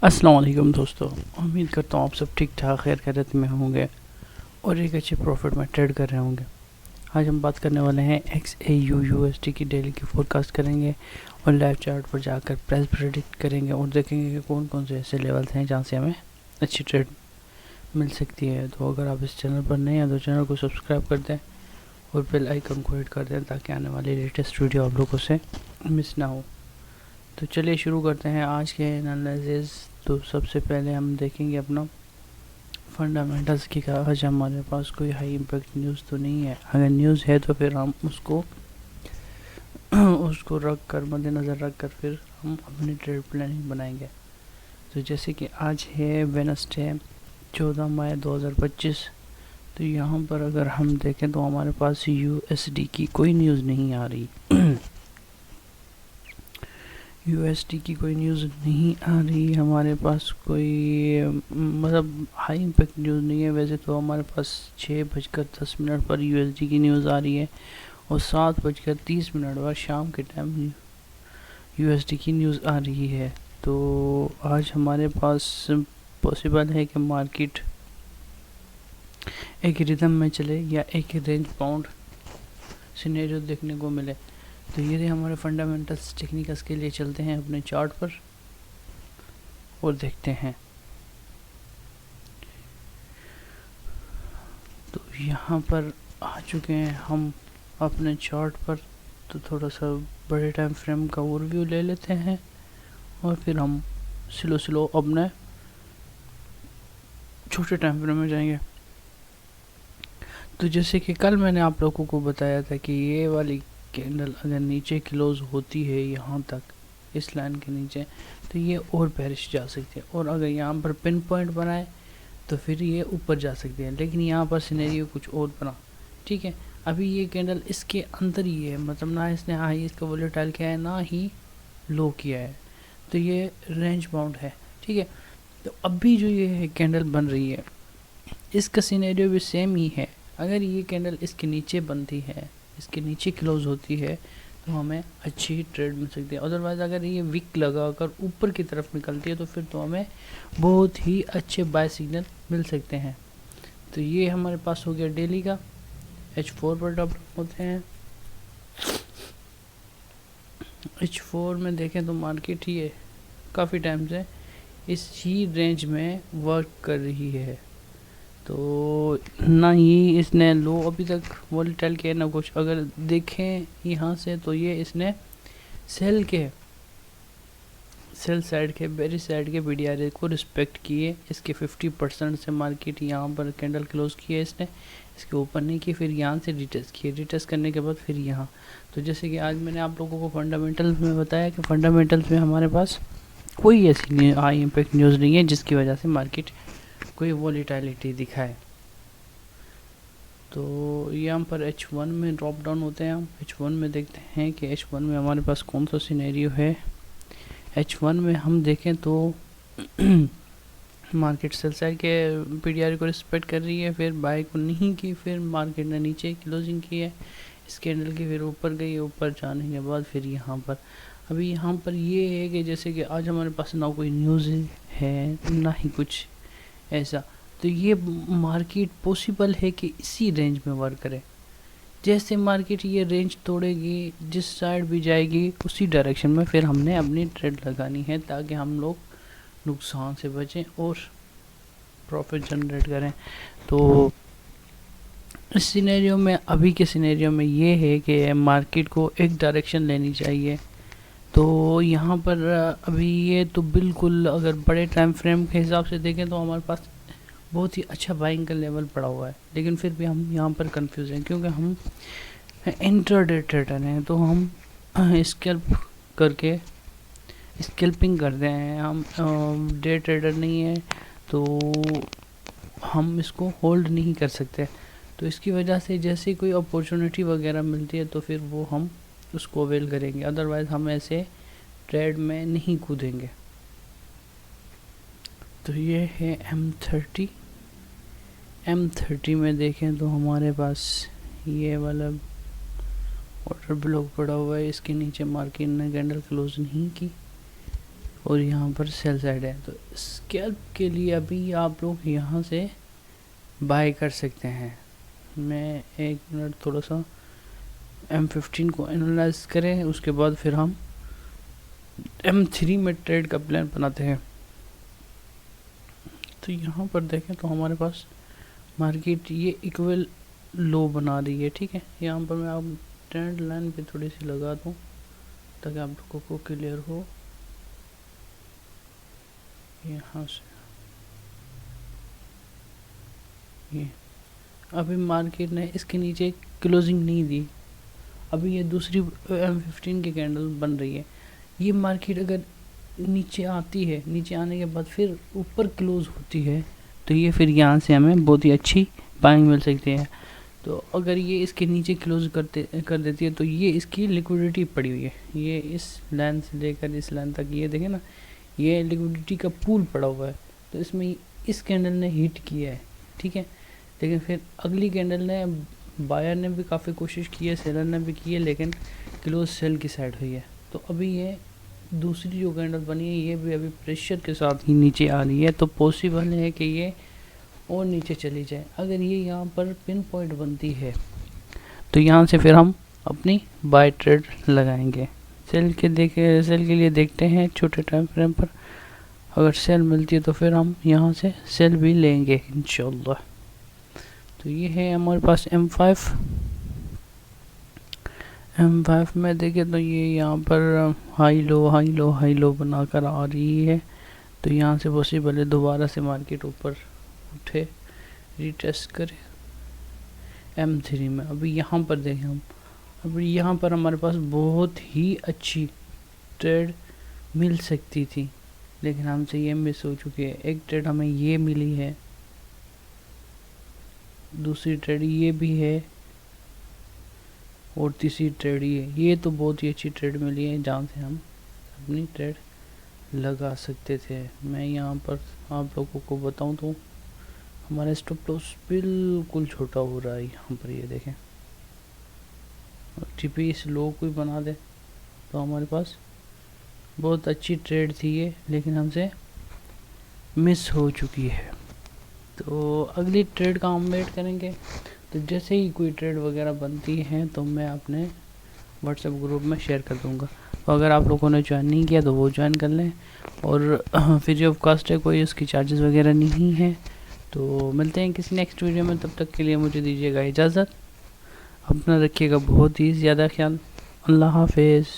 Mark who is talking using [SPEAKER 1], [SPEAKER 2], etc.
[SPEAKER 1] अस्सलाम वालेकुम दोस्तों, उम्मीद करता हूँ आप सब ठीक ठाक खैर खैरियत में होंगे और एक अच्छे प्रॉफिट में ट्रेड कर रहे होंगे। आज हम बात करने वाले हैं XAU USD की डेली की फोरकास्ट करेंगे और लाइव चार्ट पर जाकर प्राइस प्रेडिक्ट करेंगे और देखेंगे कि कौन कौन से ऐसे लेवल्स हैं जहाँ से हमें अच्छी ट्रेड मिल सकती है। तो अगर आप इस चैनल पर नए हैं तो चैनल को सब्सक्राइब कर दें और बेल आइकन को हिट कर दें ताकि आने वाली लेटेस्ट वीडियो आप लोगों से मिस ना हो। तो चलिए शुरू करते हैं आज के एनालिसिस। तो सबसे पहले हम देखेंगे अपना फंडामेंटल्स की का। आज हमारे पास कोई हाई इम्पैक्ट न्यूज़ तो नहीं है, अगर न्यूज़ है तो फिर हम उसको रख कर मद्देनज़र रख कर फिर हम अपनी ट्रेड प्लानिंग बनाएंगे। तो जैसे कि आज है वेडनेसडे 14 मई 2025। तो यहाँ पर अगर हम देखें तो हमारे पास USD की कोई न्यूज़ नहीं आ रही USD की कोई न्यूज़ नहीं आ रही हमारे पास, कोई मतलब हाई इम्पैक्ट न्यूज़ नहीं है। वैसे तो हमारे पास 6:10 पर USD की न्यूज़ आ रही है और 7:30 पर शाम के टाइम USD की न्यूज़ आ रही है। तो आज हमारे पास पॉसिबल है कि मार्केट एक रिदम में चले या एक रेंज बाउंड सिनेरियो देखने को मिले। तो ये हमारे फंडामेंटल्स टेक्निकल्स के लिए चलते हैं अपने चार्ट पर और देखते हैं। तो यहाँ पर आ चुके हैं हम अपने चार्ट पर। तो थोड़ा सा बड़े टाइम फ्रेम का ओवरव्यू ले लेते हैं और फिर हम स्लो अपने छोटे टाइम फ्रेम में जाएंगे। तो जैसे कि कल मैंने आप लोगों को बताया था कि ये वाली कैंडल अगर नीचे क्लोज होती है यहाँ तक इस लाइन के नीचे, तो ये और बेरिश जा सकती है और अगर यहाँ पर पिन पॉइंट बनाए तो फिर ये ऊपर जा सकती है। लेकिन यहाँ पर सिनेरियो कुछ और बना, ठीक है। अभी ये कैंडल इसके अंदर ही है, मतलब ना इसने हाई इसका वोलेटाइल किया है ना ही लो किया है, तो ये रेंज बाउंड है, ठीक है। तो अभी जो ये कैंडल बन रही है इसका सिनेरियो भी सेम ही है। अगर ये कैंडल इसके नीचे बनती है, इसके नीचे क्लोज होती है, तो हमें अच्छी ट्रेड मिल सकती है। अदरवाइज़ अगर ये विक लगाकर ऊपर की तरफ निकलती है तो फिर तो हमें बहुत ही अच्छे बाय सिग्नल मिल सकते हैं। तो ये हमारे पास हो गया डेली का। H4 पर डेवलप होते हैं। H4 में देखें तो मार्केट ही है काफ़ी टाइम से इस ही रेंज में वर्क कर रही है। तो ना ही इसने लो अभी तक वोलेटाइल किया ना कुछ। अगर देखें यहाँ से तो ये इसने सेल साइड के बेरी साइड के BDR को रिस्पेक्ट किए। इसके 50% से मार्केट यहाँ पर कैंडल क्लोज किया इसने, इसके ऊपर नहीं किए, फिर यहाँ से रिटेस्ट किए, रिटेस्ट करने के बाद फिर यहाँ। तो जैसे कि आज मैंने आप लोगों को फंडामेंटल्स में बताया कि फंडामेंटल्स में हमारे पास कोई ऐसी हाई इम्पैक्ट न्यूज़ नहीं है जिसकी वजह से मार्केट कोई वॉलीटाइलिटी दिखाए। तो यहाँ पर H1 में ड्रॉप डाउन होते हैं। हम H1 में देखते हैं कि H1 में हमारे पास कौन सा सिनेरियो है। H1 में हम देखें तो मार्केट सेल साइड के PDR को रिस्पेक्ट कर रही है, फिर बाय को नहीं की, फिर मार्केट ने नीचे क्लोजिंग की है इस कैंडल की, फिर ऊपर गई, ऊपर जाने के बाद फिर यहाँ पर अभी यहाँ पर ये है कि जैसे कि आज हमारे पास ना कोई न्यूज़ है ना ही कुछ ऐसा। तो ये मार्केट पॉसिबल है कि इसी रेंज में वर्क करे। जैसे मार्केट ये रेंज तोड़ेगी, जिस साइड भी जाएगी उसी डायरेक्शन में फिर हमने अपनी ट्रेड लगानी है ताकि हम लोग नुकसान से बचें और प्रॉफिट जनरेट करें। तो इस सिनेरियो में, अभी के सिनेरियो में ये है कि मार्केट को एक डायरेक्शन लेनी चाहिए। तो यहाँ पर अभी ये तो बिल्कुल अगर बड़े टाइम फ्रेम के हिसाब से देखें तो हमारे पास बहुत ही अच्छा बाइंग का लेवल पड़ा हुआ है। लेकिन फिर भी हम यहाँ पर कंफ्यूज हैं क्योंकि हम इंट्राडे ट्रेडर हैं। तो हम स्कैल्पिंग करते हैं, हम डे ट्रेडर नहीं है, तो हम इसको होल्ड नहीं कर सकते। तो इसकी वजह से जैसे कोई अपॉर्चुनिटी वगैरह मिलती है तो फिर वो हम उसको अवेल करेंगे, अदरवाइज़ हम ऐसे ट्रेड में नहीं कूदेंगे। तो ये है M30 में देखें तो हमारे पास ये वाला ऑर्डर ब्लॉक पड़ा हुआ है, इसके नीचे मार्केट ने कैंडल क्लोज नहीं की और यहाँ पर सेल साइड है। तो स्कैल्प के लिए अभी आप लोग यहाँ से बाय कर सकते हैं। मैं एक मिनट थोड़ा सा M15 को एनालाइज करें, उसके बाद फिर हम M3 में ट्रेड का प्लान बनाते हैं। तो यहाँ पर देखें तो हमारे पास मार्केट ये इक्वल लो बना रही है, ठीक है। यहाँ पर मैं आप ट्रेंड लाइन पे थोड़ी सी लगा दूँ ताकि आप लोगों को क्लियर हो। यहाँ से ये अभी मार्केट ने इसके नीचे क्लोजिंग नहीं दी, अभी ये दूसरी M15 की कैंडल बन रही है। ये मार्केट अगर नीचे आती है, नीचे आने के बाद फिर ऊपर क्लोज होती है, तो ये फिर यहाँ से हमें बहुत ही अच्छी बाइंग मिल सकती है। तो अगर ये इसके नीचे क्लोज कर देती है तो ये इसकी लिक्विडिटी पड़ी हुई है, ये इस लाइन से लेकर इस लाइन तक ये देखें ना, ये लिक्विडिटी का पूल पड़ा हुआ है। तो इसमें इस कैंडल ने हिट किया है, ठीक है। लेकिन फिर अगली कैंडल ने, बायर ने भी काफ़ी कोशिश की है, सेलर ने भी की है, लेकिन क्लोज सेल की साइड हुई है। तो अभी ये दूसरी जो कैंडल बनी है ये भी अभी प्रेशर के साथ ही नीचे आ रही है। तो पॉसिबल है कि ये और नीचे चली जाए। अगर ये यहाँ पर पिन पॉइंट बनती है तो यहाँ से फिर हम अपनी बाय ट्रेड लगाएंगे। सेल के लिए देखते हैं छोटे टाइम फ्रेम पर, अगर सेल मिलती है तो फिर हम यहाँ से सेल भी लेंगे इंशाल्लाह। तो ये है हमारे पास M5 में देखें तो ये यहाँ पर हाई लो बनाकर आ रही है। तो यहाँ से पॉसिबल है दोबारा से मार्केट ऊपर उठे, रीटेस्ट करे M3 में। अभी यहाँ पर देखें हम, अभी यहाँ पर हमारे पास बहुत ही अच्छी ट्रेड मिल सकती थी, लेकिन हमसे ये मिस हो चुकी है। एक ट्रेड हमें ये मिली है, दूसरी ट्रेड ये भी है, और तीसरी ट्रेड ये तो बहुत ही अच्छी ट्रेड मिली है जहाँ से हम अपनी ट्रेड लगा सकते थे। मैं यहाँ पर आप लोगों को बताऊँ तो हमारा स्टॉप लॉस बिल्कुल छोटा हो रहा है। यहाँ पर ये देखें, टीपी इस लो को बना दे तो हमारे पास बहुत अच्छी ट्रेड थी ये, लेकिन हमसे मिस हो चुकी है। तो अगली ट्रेड का हम वेट करेंगे। तो जैसे ही कोई ट्रेड वगैरह बनती है तो मैं अपने व्हाट्सएप ग्रुप में शेयर कर दूंगा। तो अगर आप लोगों ने ज्वाइन नहीं किया तो वो ज्वाइन कर लें। और फ्री ऑफ कॉस्ट है, कोई उसकी चार्जेस वगैरह नहीं है। तो मिलते हैं किसी नेक्स्ट वीडियो में, तब तक के लिए मुझे दीजिएगा इजाज़त। अपना रखिएगा बहुत ही ज़्यादा ख्याल। अल्लाह हाफिज़।